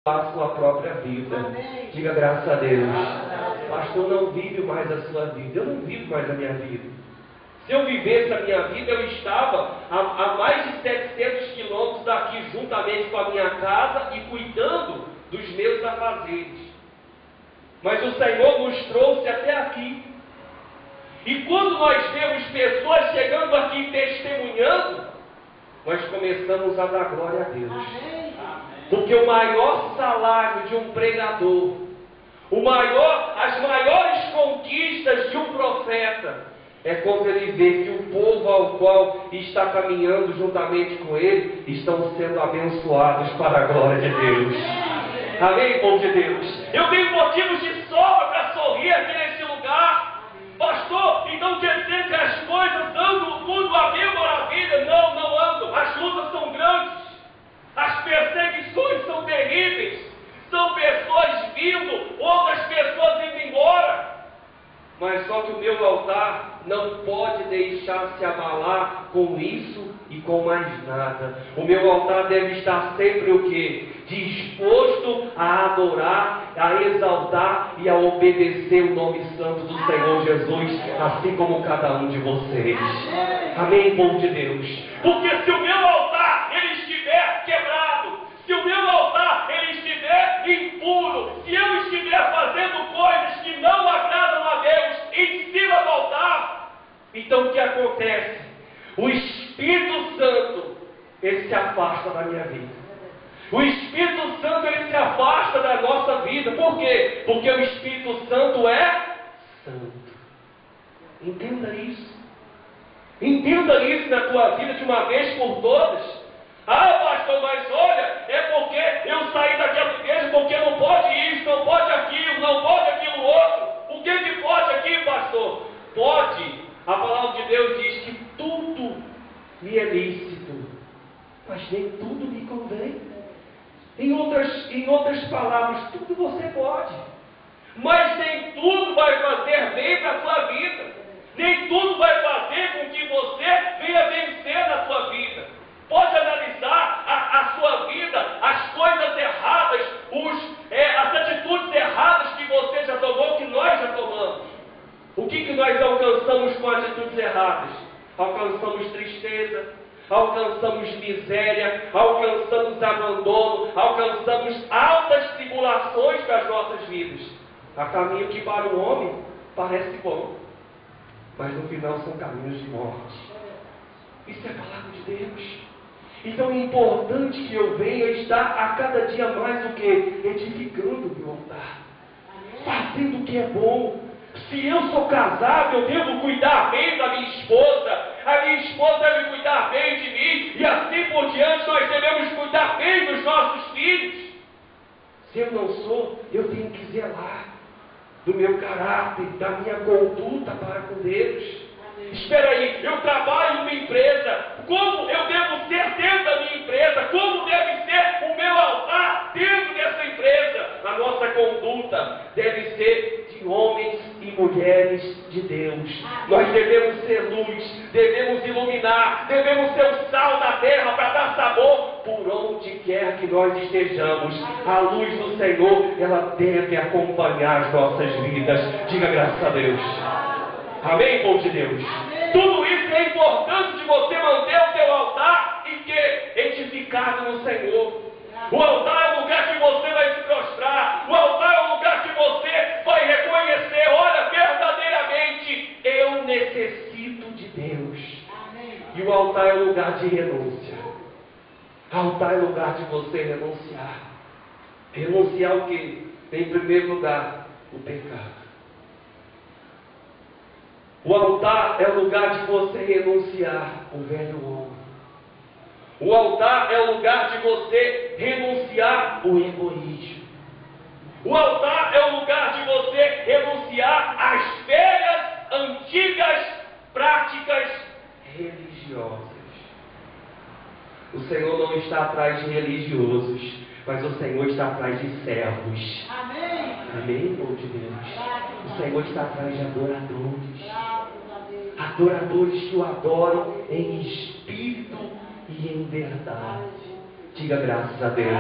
a sua própria vida. Diga graças a Deus. Pastor, não vive mais a sua vida. Eu não vivo mais a minha vida. Se eu vivesse a minha vida, eu estava a mais de 700 quilômetros daqui, juntamente com a minha casa e cuidando dos meus afazeres. Mas o Senhor nos trouxe até aqui. E quando nós vemos pessoas chegando aqui testemunhando, nós começamos a dar glória a Deus. Porque o maior salário de um pregador, as maiores conquistas de um profeta, é quando ele vê que o povo ao qual está caminhando juntamente com ele, estão sendo abençoados para a glória de Deus. Amém, povo de Deus? Eu tenho motivos de sobra para sorrir aqui nesse lugar. Pastor, então quer dizer que as coisas andam tudo a mil maravilha? Não, não andam. As lutas são grandes. As perseguições são terríveis. São pessoas vindo, outras pessoas indo embora. Mas só que o meu altar não pode deixar se abalar com isso e com mais nada. O meu altar deve estar sempre o quê? Disposto a adorar, a exaltar e a obedecer o nome santo do Senhor Jesus, assim como cada um de vocês. Amém, povo de Deus? Porque se o meu altar ele estiver quebrado, se o meu altar ele estiver impuro, se eu estiver fazendo coisas que não agradam a Deus em cima do altar, então o que acontece? O Espírito Santo, ele se afasta da minha vida. O Espírito Santo, ele se afasta da nossa vida. Por quê? Porque o Espírito Santo é santo. Entenda isso. Entenda isso na tua vida de uma vez por todas. Ah, pastor, mas olha, é porque eu saí daquela igreja, porque não pode isso, não pode aquilo, não pode aquilo outro. O que pode aqui, pastor? Pode. A palavra de Deus diz que tudo me é lícito, mas nem tudo me convém. Em outras palavras, tudo você pode, mas nem tudo vai fazer bem para a sua vida. Nem tudo vai fazer com que você venha vencer na sua vida. Pode analisar a sua vida, as coisas erradas, as atitudes erradas que você já tomou, que nós já tomamos. O que nós alcançamos com atitudes erradas? Alcançamos tristeza, alcançamos miséria, alcançamos abandono, alcançamos altas tribulações das nossas vidas. Há caminho que para o homem parece bom, mas no final são caminhos de morte. Isso é a palavra de Deus. Então é importante que eu venha estar a cada dia mais o que? Edificando o meu altar, fazendo o que é bom. Se eu sou casado, eu devo cuidar bem da minha esposa, a minha esposa deve cuidar bem de mim, e assim por diante nós devemos cuidar bem dos nossos filhos. Se eu não sou, eu tenho que zelar do meu caráter, da minha conduta para com Deus. Espera aí, eu trabalho numa empresa, como eu devo ser dentro da minha empresa? Como deve ser o meu altar dentro dessa empresa? A nossa conduta deve ser de homens e mulheres de Deus. Nós devemos ser luz, devemos iluminar, devemos ser o sal da terra para dar sabor por onde quer que nós estejamos. A luz do Senhor, ela deve acompanhar as nossas vidas. Diga graças a Deus. Amém, povo de Deus? Amém. Tudo isso é importante de você manter o seu altar e que edificado no Senhor. O altar é o lugar que você vai se prostrar. O altar é o lugar que você vai reconhecer. Olha, verdadeiramente, eu necessito de Deus. Amém. E o altar é o lugar de renúncia. O altar é o lugar de você renunciar. Renunciar o quê? Em primeiro lugar, o pecado. O altar é o lugar de você renunciar o velho homem. O altar é o lugar de você renunciar o egoísmo. O altar é o lugar de você renunciar às velhas, antigas práticas religiosas. O Senhor não está atrás de religiosos, mas o Senhor está atrás de servos. Amém? Amém, povo de Deus? O Senhor está atrás de adoradores. Adoradores que o adoram em espírito e em verdade. Diga graças a Deus.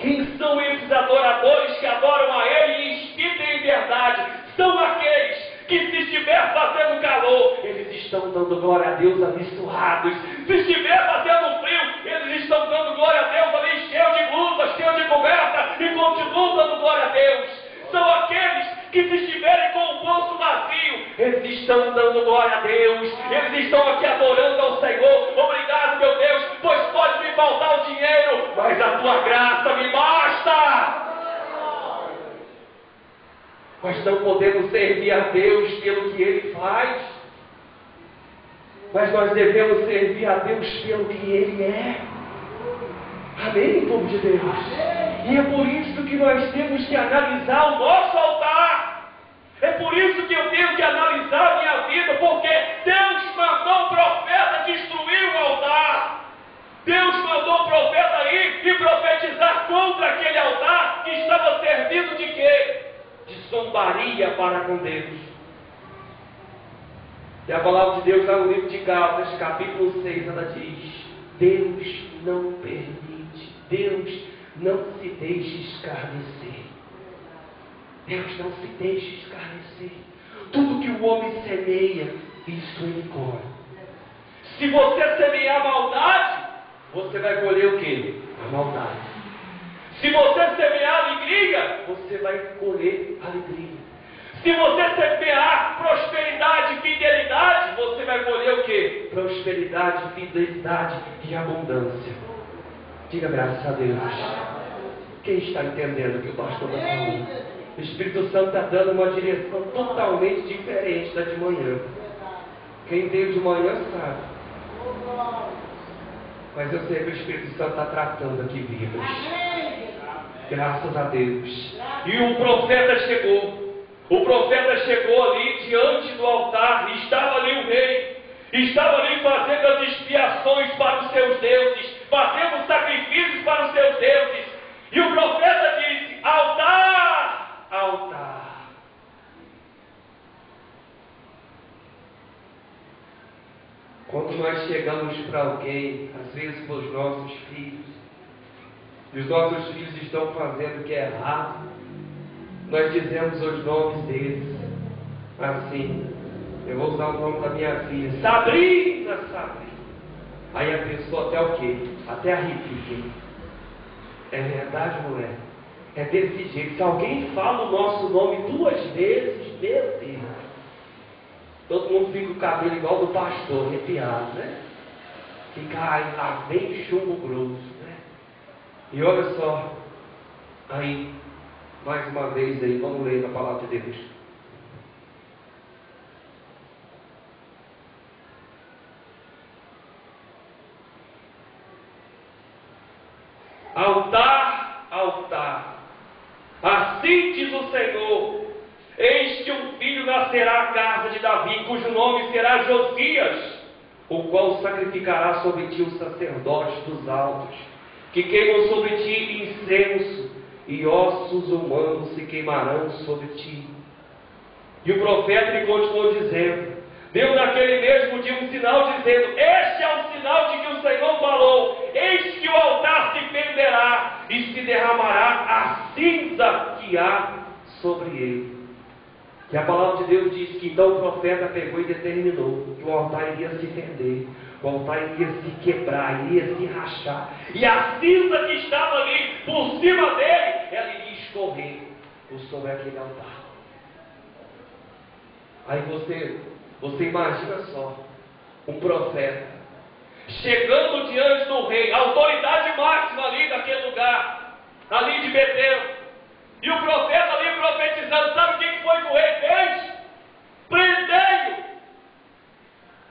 Quem são esses adoradores que adoram a Ele em espírito e em verdade? São aqueles que, se estiver fazendo calor, eles estão dando glória a Deus absurrados. Se estiver fazendo frio, eles estão dando glória a Deus ali, cheio de blusa, cheio de coberta, e continuam dando glória a Deus. São aqueles que, se estiverem com o bolso vazio, eles estão dando glória a Deus. Eles estão aqui adorando ao Senhor. Obrigado, meu Deus, pois pode me faltar o dinheiro, mas a tua graça me basta. Nós não podemos servir a Deus pelo que Ele faz, mas nós devemos servir a Deus pelo que Ele é. Amém, povo de Deus? E é por isso que nós temos que analisar o nosso altar. É por isso que eu tenho que analisar a minha vida, porque Deus mandou o profeta destruir o altar. Deus mandou o profeta ir e profetizar contra aquele altar que estava servindo de quê? De zombaria para com Deus. E a palavra de Deus lá no livro de Gálatas, capítulo 6, ela diz: Deus não permite, Deus não se deixe escarnecer. Deus não se deixe escarnecer. Tudo que o homem semeia, isso ele colhe. Se você semear maldade, você vai colher o quê? A maldade. Se você semear alegria, você vai colher alegria. Se você semear prosperidade e fidelidade, você vai colher o quê? Prosperidade, fidelidade e abundância. Diga graças a Deus. Quem está entendendo o que o pastor está falando? O Espírito Santo está dando uma direção totalmente diferente da de manhã. Quem veio de manhã sabe. Mas eu sei que o Espírito Santo está tratando aqui vidas. Graças a Deus. E o profeta chegou. O profeta chegou ali diante do altar. E estava ali o rei. E estava ali fazendo as expiações para os seus deuses. Fazendo sacrifícios para os seus deuses. E o profeta disse: altar, altar. Quando nós chegamos para alguém, às vezes para os nossos filhos, e os nossos filhos estão fazendo o que é errado, nós dizemos os nomes deles, assim, eu vou usar o nome da minha filha, Sabrina, Sabrina. Aí a pessoa até o quê? Até arrepia. É verdade, não é? É desse jeito. Se alguém fala o nosso nome 2 vezes, meu Deus, todo mundo fica com o cabelo igual do pastor, arrepiado, né? Fica, ai, lá vem chumbo grosso, né? E olha só, aí, mais uma vez aí, vamos ler na palavra de Deus. Altar, altar, assim diz o Senhor: eis que um filho nascerá à casa de Davi, cujo nome será Josias, o qual sacrificará sobre ti os sacerdotes dos altos, que queimam sobre ti incenso, e ossos humanos se queimarão sobre ti. E o profeta lhe continuou dizendo, deu naquele mesmo dia um sinal, dizendo: este é o sinal de que o Senhor falou: eis que o altar se fenderá, e se derramará a cinza que há sobre ele. E a palavra de Deus diz que então o profeta pegou e determinou que o altar iria se fender, o altar iria se quebrar, iria se rachar, e a cinza que estava ali por cima dele, ela iria escorrer por sobre aquele altar. Aí você imagina só, um profeta chegando diante do rei, a autoridade máxima ali daquele lugar, ali de Betel, e o profeta ali profetizando. Sabe o que foi que o rei fez? Prendei-o.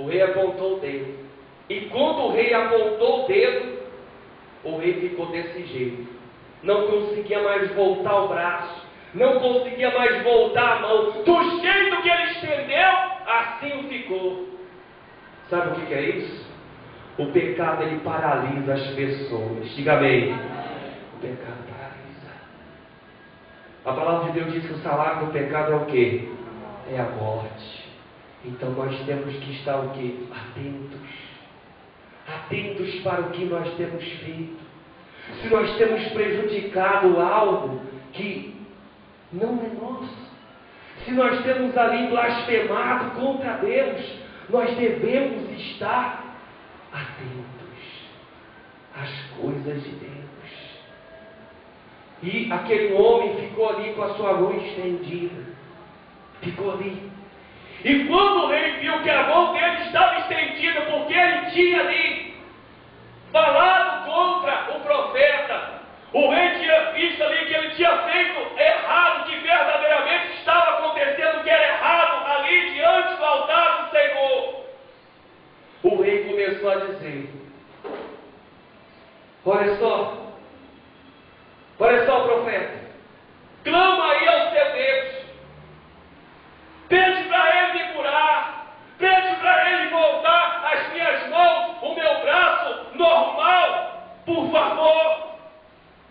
O rei apontou o dedo, e quando o rei apontou o dedo, o rei ficou desse jeito, não conseguia mais voltar o braço, não conseguia mais voltar a mão, do jeito que ele estendeu, assim o ficou. Sabe o que é isso? O pecado, ele paralisa as pessoas. Diga amém. O pecado paralisa. A palavra de Deus diz que o salário do pecado é o quê? É a morte. Então nós temos que estar o quê? Atentos. Atentos para o que nós temos feito. se nós temos prejudicado algo que não é nosso, se nós temos ali blasfemado contra Deus, nós devemos estar atentos às coisas de Deus. E aquele homem ficou ali com a sua mão estendida, ficou ali. E quando o rei viu que a mão dele estava estendida, porque ele tinha ali falado contra o profeta, o rei tinha visto ali que ele tinha feito errado, que verdadeiramente estava acontecendo, que era errado ali diante do altar do Senhor. O rei começou a dizer: olha só, profeta, clama aí ao seu Deus, pede para ele me curar, pede para ele voltar as minhas mãos, o meu braço normal, por favor.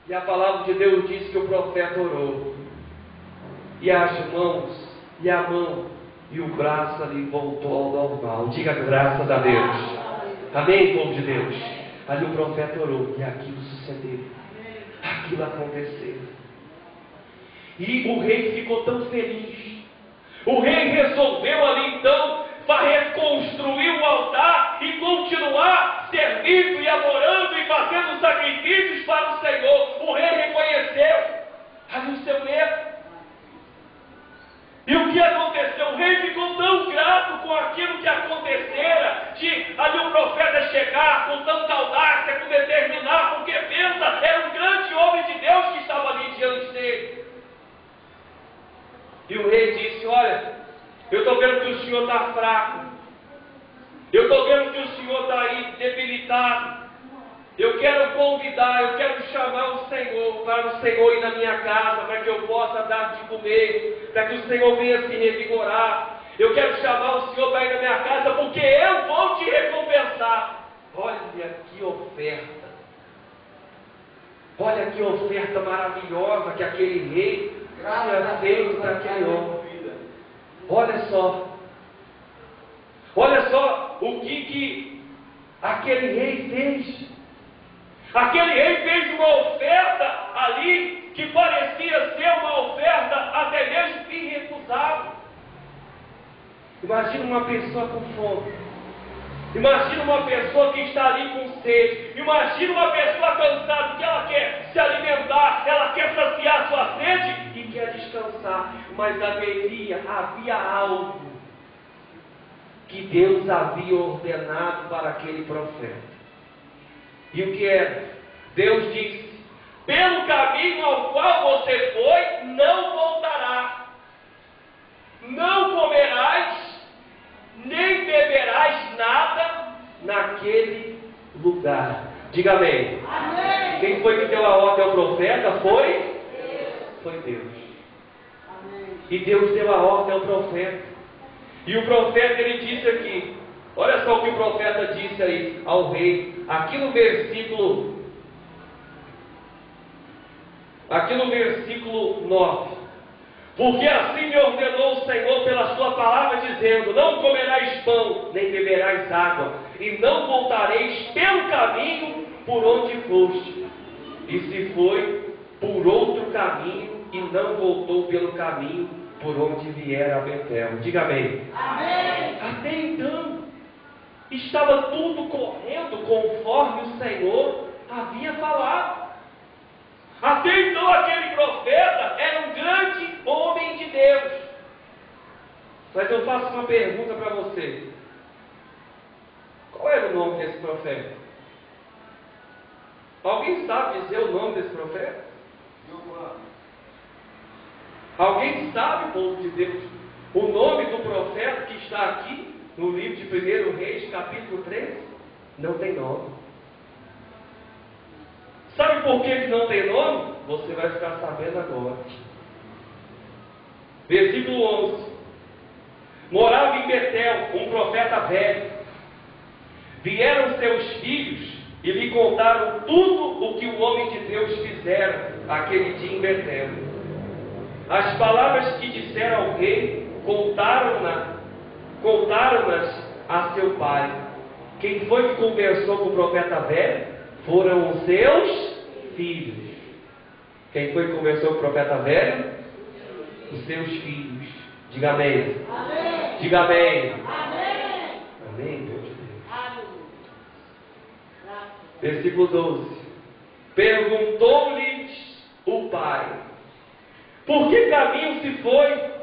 E a palavra de Deus diz que o profeta orou, e as mãos, e a mão, e o braço ali voltou ao normal. Diga graças a Deus. Amém, povo de Deus? Ali o profeta orou, e aquilo sucedeu, aquilo aconteceu. E o rei ficou tão feliz. O rei resolveu ali então reconstruir o altar e continuar servindo e adorando e fazendo sacrifícios para o Senhor. O rei reconheceu ali o seu erro. E o que aconteceu? O rei ficou tão grato com aquilo que acontecera, de ali o profeta chegar com tanta audácia, com determinar, porque pensa, era um grande homem de Deus que estava ali diante dele. E o rei disse: olha, eu estou vendo que o senhor está fraco, eu estou vendo que o senhor está aí debilitado. Eu quero convidar, eu quero chamar o Senhor, para o Senhor ir na minha casa, para que eu possa dar de comer, para que o Senhor venha se revigorar. Eu quero chamar o Senhor para ir na minha casa, porque eu vou te recompensar. Olha que oferta, olha que oferta maravilhosa que aquele rei tinha feito para aquele homem. Olha só o que aquele rei fez. Aquele rei fez uma oferta ali que parecia ser uma oferta até mesmo irrecusável. Imagina uma pessoa com fome. Imagina uma pessoa que está ali com sede. Imagina uma pessoa cansada, que ela quer se alimentar, ela quer saciar sua sede e quer descansar. Mas havia algo que Deus havia ordenado para aquele profeta. E o que era? Deus disse: pelo caminho ao qual você foi, não voltará. Não comerás, nem beberás nada naquele lugar. Diga amém. Amém. Quem foi que deu a ordem ao profeta? Foi Deus. Foi Deus. Amém. E Deus deu a ordem ao profeta. E o profeta, ele disse aqui, olha só o que o profeta disse aí ao rei, aqui no versículo 9. Porque assim me ordenou o Senhor pela sua palavra, dizendo: não comerás pão, nem beberás água, e não voltareis pelo caminho por onde foste. E se foi por outro caminho, e não voltou pelo caminho por onde viera a Betel. Diga amém. Amém. Até então, estava tudo correndo conforme o Senhor havia falado. Até então aquele profeta era um grande homem de Deus. Mas eu faço uma pergunta para você. Qual era o nome desse profeta? Alguém sabe dizer o nome desse profeta? Alguém sabe, povo de Deus, o nome do profeta que está aqui no livro de 1 Reis, capítulo 13? Não tem nome. Sabe por que não tem nome? Você vai ficar sabendo agora. Versículo 11. Morava em Betel um profeta velho. Vieram seus filhos e lhe contaram tudo o que o homem de Deus fizera aquele dia em Betel. As palavras que disseram ao rei, contaram-nas a seu pai. Quem foi que conversou com o profeta velho? Foram os seus filhos. Quem foi que começou o profeta velho? Os seus filhos. Diga amém. Amém. Diga amém. Amém. Amém, meu Deus. Aleluia. Versículo 12. Perguntou-lhes o pai: por que caminho se foi?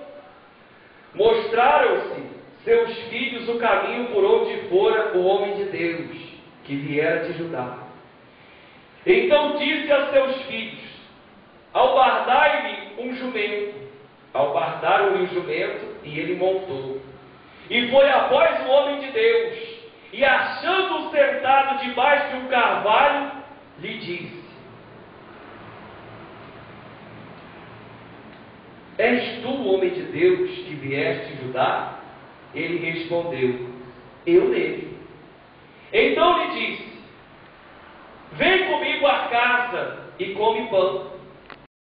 Mostraram-se seus filhos o caminho por onde fora o homem de Deus, que viera de Judá. Então disse a seus filhos: albardai-lhe um jumento. Albardaram-lhe o jumento, e ele montou. E foi após o homem de Deus, e achando-o sentado debaixo de um carvalho, lhe disse: és tu o homem de Deus que vieste de Judá? Ele respondeu: eu nele. Então lhe disse: vem comigo à casa e come pão.